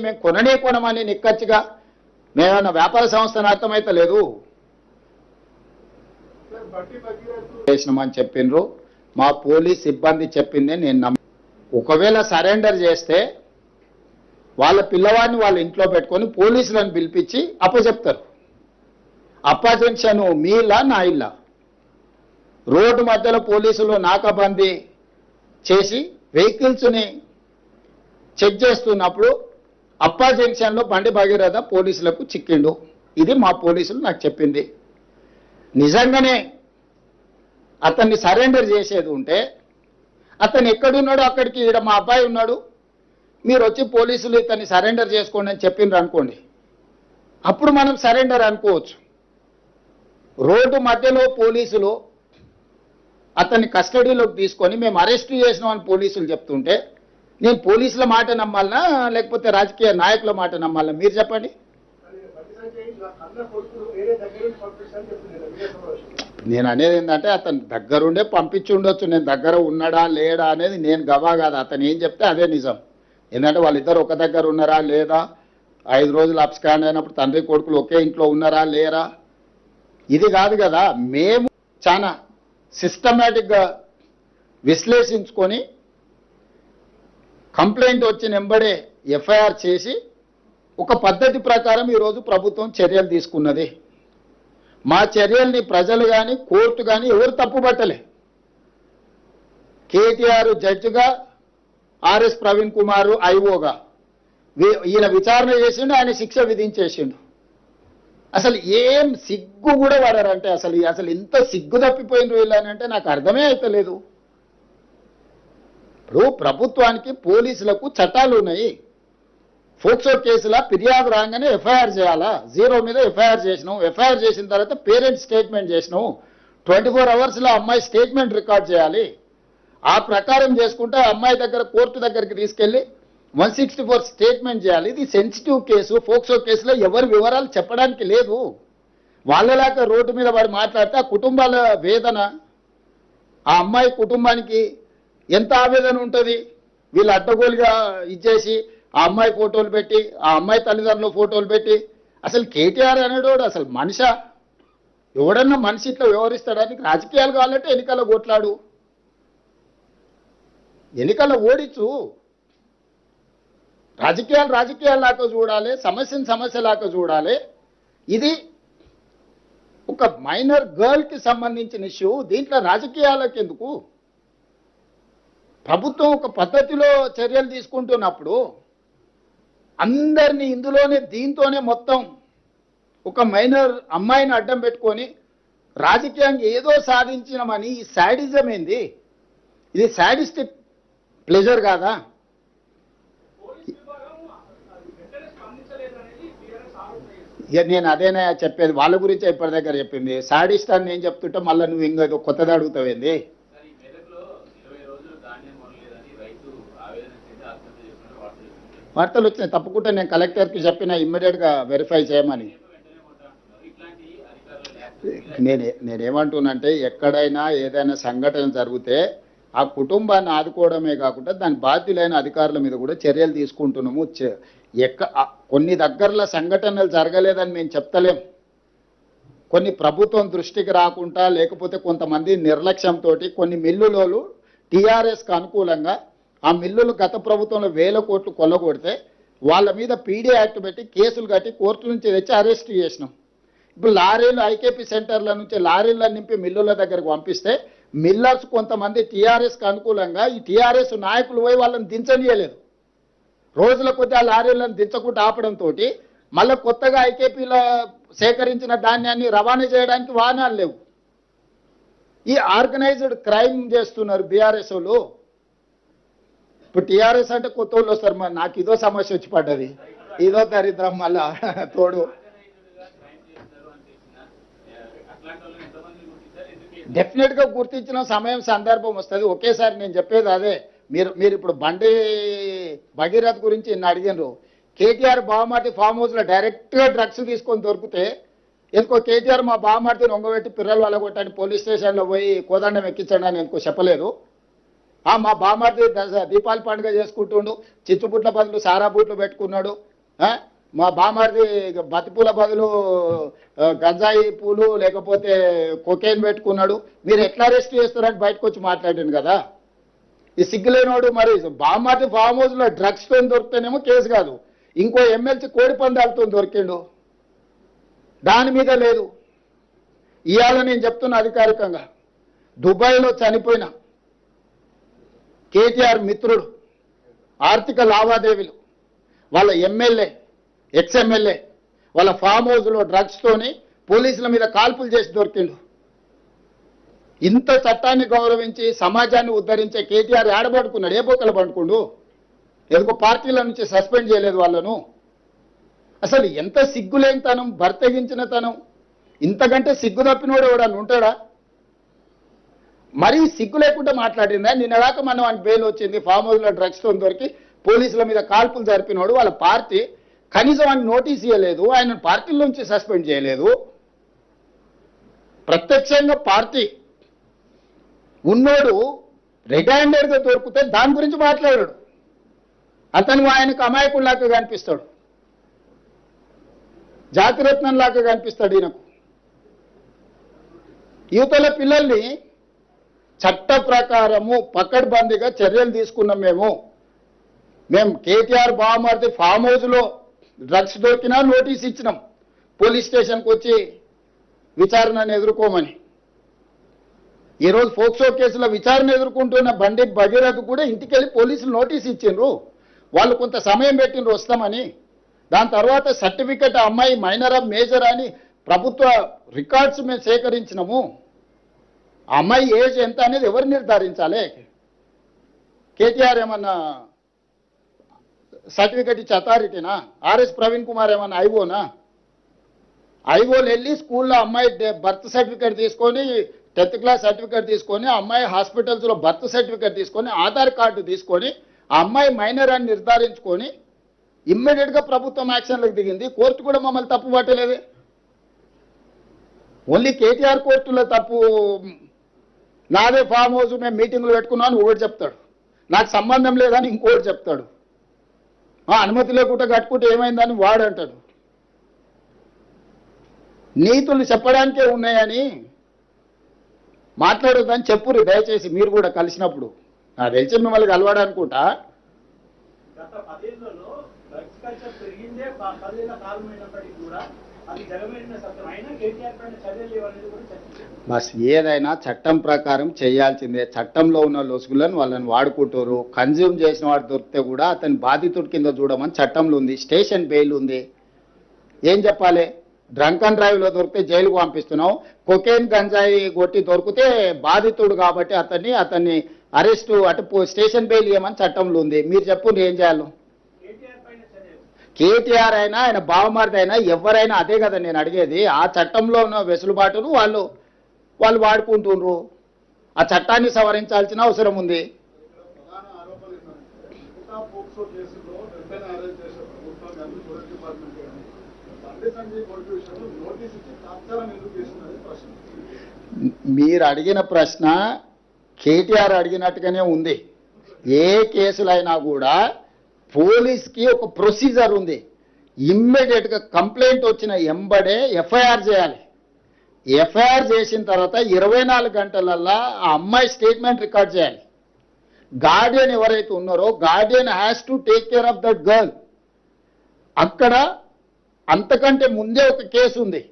మేము కొననే కొనమని నిక్కచ్చిగా మేమన్నా వ్యాపార సంస్థను అర్థమైతే లేదు చేసినామని చెప్పిండ్రు. మా పోలీస్ సిబ్బంది చెప్పిందే నేను ఒకవేళ సరెండర్ చేస్తే వాళ్ళ పిల్లవాడిని వాళ్ళ ఇంట్లో పెట్టుకొని పోలీసులను పిలిపించి అప్పచెప్తారు. అప్పజెన్షన్ మీ ఇల్లా నా ఇల్లా? రోడ్డు మధ్యలో పోలీసులు నాకాబందీ చేసి వెహికల్స్ని చెక్ చేస్తున్నప్పుడు అప్పా జంక్షన్లో బండి భగీరథ పోలీసులకు చిక్కిండు. ఇది మా పోలీసులు నాకు చెప్పింది. నిజంగానే అతన్ని సరెండర్ చేసేది ఉంటే అతను ఎక్కడున్నాడో అక్కడికి ఈడ మా అబ్బాయి ఉన్నాడు, మీరు వచ్చి పోలీసులు ఇతన్ని సరెండర్ చేసుకోండి అని చెప్పిండ్రు అనుకోండి, అప్పుడు మనం సరెండర్ అనుకోవచ్చు. రోడ్డు మధ్యలో పోలీసులు అతన్ని కస్టడీలోకి తీసుకొని మేము అరెస్ట్ చేసినామని పోలీసులు చెప్తుంటే నేను పోలీసుల మాట నమ్మాలనా లేకపోతే రాజకీయ నాయకుల మాట నమ్మాలనా? మీరు చెప్పండి. నేను అనేది ఏంటంటే అతను దగ్గరుండే పంపించి ఉండొచ్చు, నేను దగ్గర ఉన్నాడా లేడా అనేది నేను గవా కాదు. అతను ఏం చెప్తే అదే నిజం. ఏంటంటే వాళ్ళిద్దరు ఒక దగ్గర ఉన్నారా లేదా, 5 రోజులు అబ్స్కాండ్ అయినప్పుడు తండ్రి కొడుకులు ఒకే ఇంట్లో ఉన్నారా లేరా, ఇది కాదు కదా. మేము చాలా సిస్టమేటిక్గా విశ్లేషించుకొని కంప్లైంట్ వచ్చిన వెంబడే ఎఫ్ఐఆర్ చేసి ఒక పద్ధతి ప్రకారం ఈరోజు ప్రభుత్వం చర్యలు తీసుకున్నది. మా చర్యల్ని ప్రజలు కానీ కోర్టు కానీ ఎవరు తప్పుపట్టలే. కేటీఆర్ జడ్జిగా, ఆర్ఎస్ ప్రవీణ్ కుమార్ ఐఓగా ఈయన విచారణ చేసిండు, ఆయన శిక్ష విధించేసిండు. అసలు ఏం సిగ్గు కూడా పడారంటే అసలు ఇంత సిగ్గు తప్పిపోయిన వీళ్ళనంటే నాకు అర్థమే అవుతలేదు. ఇప్పుడు ప్రభుత్వానికి పోలీసులకు చట్టాలు ఉన్నాయి. ఫోక్సో కేసులా ఫిర్యాదు రాగానే ఎఫ్ఐఆర్ చేయాలా? 0 మీద ఎఫ్ఐఆర్ చేసినాం. ఎఫ్ఐఆర్ చేసిన తర్వాత పేరెంట్ స్టేట్మెంట్ చేసినాం. 24 అవర్స్లో అమ్మాయి స్టేట్మెంట్ రికార్డ్ చేయాలి. ఆ ప్రకారం చేసుకుంటే అమ్మాయి దగ్గర కోర్టు దగ్గరికి తీసుకెళ్లి 164 స్టేట్మెంట్ చేయాలి. ఇది సెన్సిటివ్ కేసు. ఫోక్సో కేసులో ఎవరి వివరాలు చెప్పడానికి లేదు. వాళ్ళలాగా రోడ్డు మీద వాడు మాట్లాడితే ఆ కుటుంబాల వేదన, ఆ అమ్మాయి కుటుంబానికి ఎంత ఆవేదన ఉంటుంది. వీళ్ళు అడ్డగోలుగా ఇచ్చేసి ఆ అమ్మాయి ఫోటోలు పెట్టి, ఆ అమ్మాయి తల్లిదండ్రుల ఫోటోలు పెట్టి, అసలు కేటీఆర్ అనేటోడు అసలు మనిషా? ఎవడన్నా మనిషి ఇట్లా వ్యవహరిస్తాడానికి? రాజకీయాలు కావాలంటే ఎన్నికల్లో కొట్లాడు, ఎన్నికల్లో ఓడించు. రాజకీయాలాగా చూడాలి, సమస్యను సమస్యలాగా చూడాలి. ఇది ఒక మైనర్ గర్ల్కి సంబంధించిన ఇష్యూ. దీంట్లో రాజకీయాలకు ఎందుకు? ప్రభుత్వం ఒక పద్ధతిలో చర్యలు తీసుకుంటున్నప్పుడు అందరినీ ఇందులోనే దీంతోనే మొత్తం ఒక మైనర్ అమ్మాయిని అడ్డం పెట్టుకొని రాజకీయంగా ఏదో సాధించినామని ఈ శాడిజం ఏంది? ఇది శాడిస్టిక్ ప్లెజర్ కాదా? నేను అదేనా చెప్పేది, వాళ్ళ గురించి ఇప్పటి దగ్గర చెప్పింది. శాడిస్ట్ అని నేను చెప్తుంటే మళ్ళీ నువ్వు ఇంకా కొత్తది అడుగుతావేంది? వార్తలు వచ్చినాయి, తప్పకుండా నేను కలెక్టర్కి చెప్పిన ఇమ్మీడియట్గా వెరిఫై చేయమని. నేనేమంటున్నానంటే ఎక్కడైనా ఏదైనా సంఘటన జరిగితే ఆ కుటుంబాన్ని ఆదుకోవడమే కాకుండా దాని బాధ్యులైన అధికారుల మీద కూడా చర్యలు తీసుకుంటున్నాము. కొన్ని దగ్గరలో సంఘటనలు జరగలేదని మేము చెప్తలేం. కొన్ని ప్రభుత్వం దృష్టికి రాకుండా లేకపోతే కొంతమంది నిర్లక్ష్యంతో కొన్ని మిల్లులోలు టీఆర్ఎస్కి అనుకూలంగా ఆ మిల్లులు గత ప్రభుత్వంలో 1000 కోట్లు కొల్లగొడితే వాళ్ళ మీద పీడీ యాక్ట్ పెట్టి కేసులు కట్టి కోర్టు నుంచి తెచ్చి అరెస్ట్ చేసినాం. ఇప్పుడు లారీలు ఐకేపీ సెంటర్ల నుంచి లారీలను నింపి మిల్లుల దగ్గరకు పంపిస్తే మిల్లర్స్ కొంతమంది టీఆర్ఎస్కి అనుకూలంగా ఈ టీఆర్ఎస్ నాయకులు పోయి వాళ్ళని దించనీయలేదు. రోజుల కొద్ది ఆ లారీలను దించకుండా ఆపడంతో మళ్ళీ కొత్తగా ఐకేపీలో సేకరించిన ధాన్యాన్ని రవాణా చేయడానికి వాహనాలు లేవు. ఈ ఆర్గనైజ్డ్ క్రైమ్ చేస్తున్నారు బీఆర్ఎస్ వాళ్ళు. ఇప్పుడు టీఆర్ఎస్ అంటే కొత్త వాళ్ళు వస్తారు. మరి నాకు ఇదో సమస్య వచ్చి పడ్డది, ఇదో దరిద్రం మళ్ళా తోడు. డెఫినెట్గా గుర్తించిన సమయం సందర్భం వస్తుంది. ఒకేసారి నేను చెప్పేది అదే. మీరు ఇప్పుడు బండి భగీరథ్ గురించి నిన్న అడిగినారు. కేటీఆర్ బావమార్తి ఫామ్ హౌస్లో డైరెక్ట్గా డ్రగ్స్ తీసుకొని దొరికితే ఎందుకో కేటీఆర్ మా బావమార్తిని ఒంగబెట్టి పిల్లలు వలగొట్టని పోలీస్ స్టేషన్లో పోయి కోదండం ఎక్కించండి అని ఎందుకో చెప్పలేదు. మా బామర్ది దీపావళి పండుగ చేసుకుంటుండు, చిచ్చుబుట్ల బదులు సారా బూట్లు పెట్టుకున్నాడు. మా బామర్ది బతిపూల బదులు గంజాయి పూలు లేకపోతే కొకేన్ పెట్టుకున్నాడు. మీరు ఎట్లా అరెస్ట్ చేస్తారని బయటకు వచ్చి మాట్లాడాను కదా. ఈ సిగ్గులేనోడు మరి బామర్ది ఫామ్ హౌస్లో డ్రగ్స్తో దొరికితేనేమో కేసు కాదు, ఇంకో ఎమ్మెల్సీ కోడి పందాలతో దొరికిండు, దాని మీద లేదు. ఇవాళ నేను చెప్తున్నా అధికారికంగా, దుబాయ్లో చనిపోయిన కేటీఆర్ మిత్రుడు ఆర్థిక లావాదేవీలు వాళ్ళ ఎమ్మెల్యే ఎక్స్ఎమ్మెల్యే వాళ్ళ ఫామ్ హౌస్లో డ్రగ్స్తోని పోలీసుల మీద కాల్పులు చేసి దొరికిండు. ఇంత చట్టాన్ని గౌరవించి సమాజాన్ని ఉద్ధరించే కేటీఆర్ ఏడబడుకున్నాడు, ఏ బొక్కలు పండుకుండు? ఎందుకో పార్టీల నుంచి సస్పెండ్ చేయలేదు వాళ్ళను. అసలు ఎంత సిగ్గులేని తనం, బర్తగించిన తనం, ఇంతకంటే సిగ్గు తప్పినోడు ఎవడన్నా ఉంటాడా? మరీ సిగ్గు లేకుండా మాట్లాడిందా? నిన్నదాకా మనం ఆయన బెయిల్ వచ్చింది, ఫామ్ హౌస్లో డ్రగ్స్తో దొరికి పోలీసుల మీద కాల్పులు జరిపినోడు వాళ్ళ పార్టీ కనీసం ఆయన నోటీస్ ఇవ్వలేదు, ఆయన పార్టీల నుంచి సస్పెండ్ చేయలేదు. ప్రత్యక్షంగా పార్టీ ఉన్నోడు రెడ్ హ్యాండెడ్గా దొరికితే దాని గురించి మాట్లాడాడు. అతను ఆయనకు అమాయకుల్లాగా కనిపిస్తాడు, జాతిరత్నంలాగా కనిపిస్తాడు ఈయనకు. యువతల పిల్లల్ని చట్ట ప్రకారము పకడ్బందీగా చర్యలు తీసుకున్నాం. మేము కేటీఆర్ బామర్ది ఫామ్ హౌస్లో డ్రగ్స్ దొరికినా నోటీస్ ఇచ్చినాం, పోలీస్ స్టేషన్కి వచ్చి విచారణను ఎదుర్కోమని. ఈరోజు ఫోక్సో కేసులో విచారణ ఎదుర్కొంటున్న బండి భగీరథ్ కూడా ఇంటికి వెళ్ళి పోలీసులు నోటీస్ ఇచ్చిండ్రు, వాళ్ళు కొంత సమయం పెట్టిండ్రు వస్తామని. దాని తర్వాత సర్టిఫికెట్ అమ్మాయి మైనర్ ఆఫ్ మేజర్ అని ప్రభుత్వ రికార్డ్స్ మేము సేకరించినాము. ఆ అమ్మాయి ఏజ్ ఎంత అనేది ఎవరు నిర్ధారించాలి? కేటీఆర్ ఏమన్నా సర్టిఫికెట్ ఇచ్చే అథారిటీనా? ఆర్ఎస్ ప్రవీణ్ కుమార్ ఏమన్నా ఐఓనా? ఐఓలు వెళ్ళి స్కూల్లో అమ్మాయి బర్త్ సర్టిఫికెట్ తీసుకొని, 10th క్లాస్ సర్టిఫికెట్ తీసుకొని, అమ్మాయి హాస్పిటల్స్లో బర్త్ సర్టిఫికెట్ తీసుకొని, ఆధార్ కార్డు తీసుకొని, ఆ అమ్మాయి మైనర్ అని నిర్ధారించుకొని ఇమ్మీడియట్గా ప్రభుత్వం యాక్షన్లకు దిగింది. కోర్టు కూడా మమ్మల్ని తప్పు పట్టలేదే. ఓన్లీ కేటీఆర్ కోర్టులో తప్పు. నాదే ఫామ్ హౌస్, మేము మీటింగ్లు పెట్టుకున్నాను ఒకటి చెప్తాడు, నాకు సంబంధం లేదని ఇంకోటి చెప్తాడు, అనుమతి లేకుండా కట్టుకుంటే ఏమైందని వాడు అంటాడు. నీతులు చెప్పడానికే ఉన్నాయని మాట్లాడొద్దని చెప్పురు దయచేసి. మీరు కూడా కలిసినప్పుడు నాకు తెలిసి మిమ్మల్ని కలవాడనుకుంటా. బస్ ఏదైనా చట్టం ప్రకారం చేయాల్సిందే. చట్టంలో ఉన్న లొసుగులను వాళ్ళని వాడుకుంటారు. కన్జ్యూమ్ చేసిన వాడు దొరికితే కూడా అతని బాధితుడి కింద చూడమని చట్టంలో ఉంది, స్టేషన్ బెయిల్ ఉంది. ఏం చెప్పాలి? డ్రంక్ అండ్ డ్రైవ్లో దొరికితే జైలుకు పంపిస్తున్నావు, కొకేన్ గంజాయి కొట్టి దొరికితే బాధితుడు కాబట్టి అతన్ని అరెస్టు అటు స్టేషన్ బెయిల్ ఇవ్వమని చట్టంలో ఉంది. మీరు చెప్పండి ఏం చేయాలి? కేటీఆర్ అయినా ఆయన బావమరిది అయినా ఎవరైనా అదే కదా నేను అడిగేది. ఆ చట్టంలో ఉన్న వెసులుబాటును వాళ్ళు వాడుకుంటుండ్రు. ఆ చట్టాన్ని సవరించాల్సిన అవసరం ఉంది. మీరు అడిగిన ప్రశ్న కేటీఆర్ అడిగినట్టుగానే ఉంది. ఏ కేసులైనా కూడా పోలీస్కి ఒక ప్రొసీజర్ ఉంది. ఇమ్మీడియట్గా కంప్లైంట్ వచ్చిన ఎంబడే ఎఫ్ఐఆర్ చేయాలి. ఎఫ్ఐఆర్ చేసిన తర్వాత 24 గంటలల్లా ఆ అమ్మాయి స్టేట్మెంట్ రికార్డ్ చేయాలి. గార్డియన్ ఎవరైతే ఉన్నారో Guardian has to take care of that girl. అక్కడ అంతకంటే ముందే ఒక కేసు ఉంది.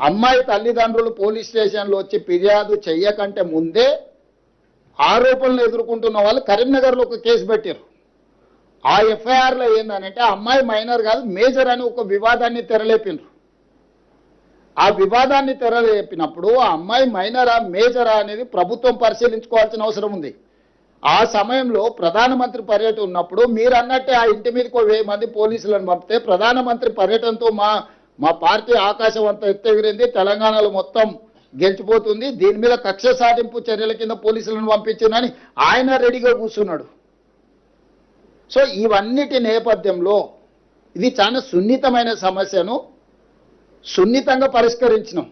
అమ్మాయి తల్లిదండ్రులు పోలీస్ స్టేషన్లో వచ్చి ఫిర్యాదు చెయ్యకంటే ముందే ఆరోపణలు ఎదుర్కొంటున్న వాళ్ళు కరీంనగర్లో ఒక కేసు పెట్టారు. ఆ ఎఫ్ఐఆర్లో ఏందనంటే అమ్మాయి మైనర్ కాదు మేజర్ అని ఒక వివాదాన్ని తెరలేపినారు. ఆ వివాదాన్ని తెరలేపినప్పుడు ఆ అమ్మాయి మైనరా మేజరా అనేది ప్రభుత్వం పరిశీలించుకోవాల్సిన అవసరం ఉంది. ఆ సమయంలో ప్రధానమంత్రి పర్యటన ఉన్నప్పుడు మీరు అన్నట్టే ఆ ఇంటి మీదకి 1000 మంది పోలీసులను పంపితే ప్రధానమంత్రి పర్యటనతో మా పార్టీ ఆకాశం అంతా ఎత్తెగిరింది, తెలంగాణలో మొత్తం గెలిచిపోతుంది, దీని మీద కక్ష సాధింపు చర్యల కింద పోలీసులను పంపించిందని ఆయన రెడీగా కూర్చున్నాడు. సో ఇవన్నిటి నేపథ్యంలో ఇది చాలా సున్నితమైన సమస్యను సున్నితంగా పరిష్కరించినాం.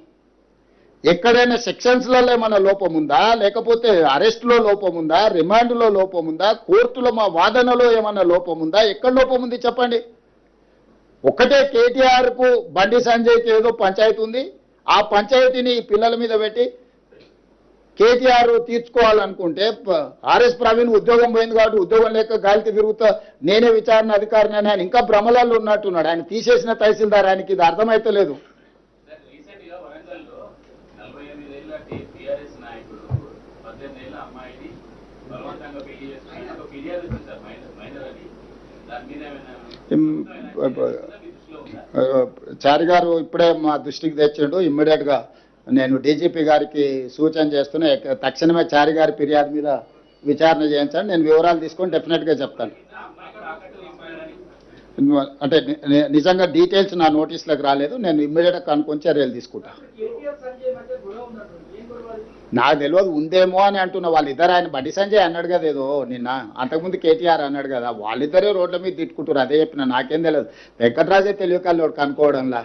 ఎక్కడైనా సెక్షన్స్లలో ఏమైనా లోపం ఉందా, లేకపోతే అరెస్ట్లో లోపం ఉందా, రిమాండ్లో లోపం ఉందా, కోర్టులో మా వాదనలో ఏమైనా లోపం ఉందా? ఎక్కడ లోపం ఉంది చెప్పండి. ఒక్కటే కేటీఆర్కు బండి సంజయ్కి ఏదో పంచాయతీ ఉంది, ఆ పంచాయతీని పిల్లల మీద పెట్టి కేటీఆర్ తీర్చుకోవాలనుకుంటే ఆర్ఎస్ ప్రవీణ్ ఉద్యోగం పోయింది కాబట్టి ఉద్యోగం లేక గాలికి తిరుగుతా నేనే విచారణ అధికారిని అని ఆయన ఇంకా భ్రమలలో ఉన్నట్టున్నాడు. ఆయన తీసేసిన తహసీల్దార్, ఆయనకి ఇది అర్థమైతే లేదు. చారి గారు ఇప్పుడే మా దృష్టికి తెచ్చిండు. ఇమ్మీడియట్గా నేను డీజీపీ గారికి సూచన చేస్తున్నా, తక్షణమే చారి గారి ఫిర్యాదు మీద విచారణ చేయించండి. నేను వివరాలు తీసుకొని డెఫినెట్గా చెప్తాను. అంటే నిజంగా డీటెయిల్స్ నా నోటీస్లోకి రాలేదు, నేను ఇమ్మీడియట్గా కనుక్కొని చర్యలు తీసుకుంటా. నాకు తెలియదు, ఉందేమో అని అంటున్నా. వాళ్ళిద్దరు, ఆయన బండి సంజయ్ అన్నాడు కదా ఏదో నిన్న, అంతకుముందు కేటీఆర్ అన్నాడు కదా, వాళ్ళిద్దరే రోడ్ల మీద తిట్టుకుంటారు. అదే చెప్పిన, నాకేం తెలియదు. వెంకటరాజే తెలియకల్లోడు కనుక్కోవడంలా.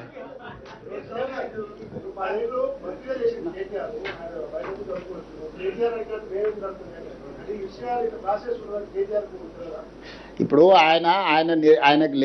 ఇప్పుడు ఆయనకు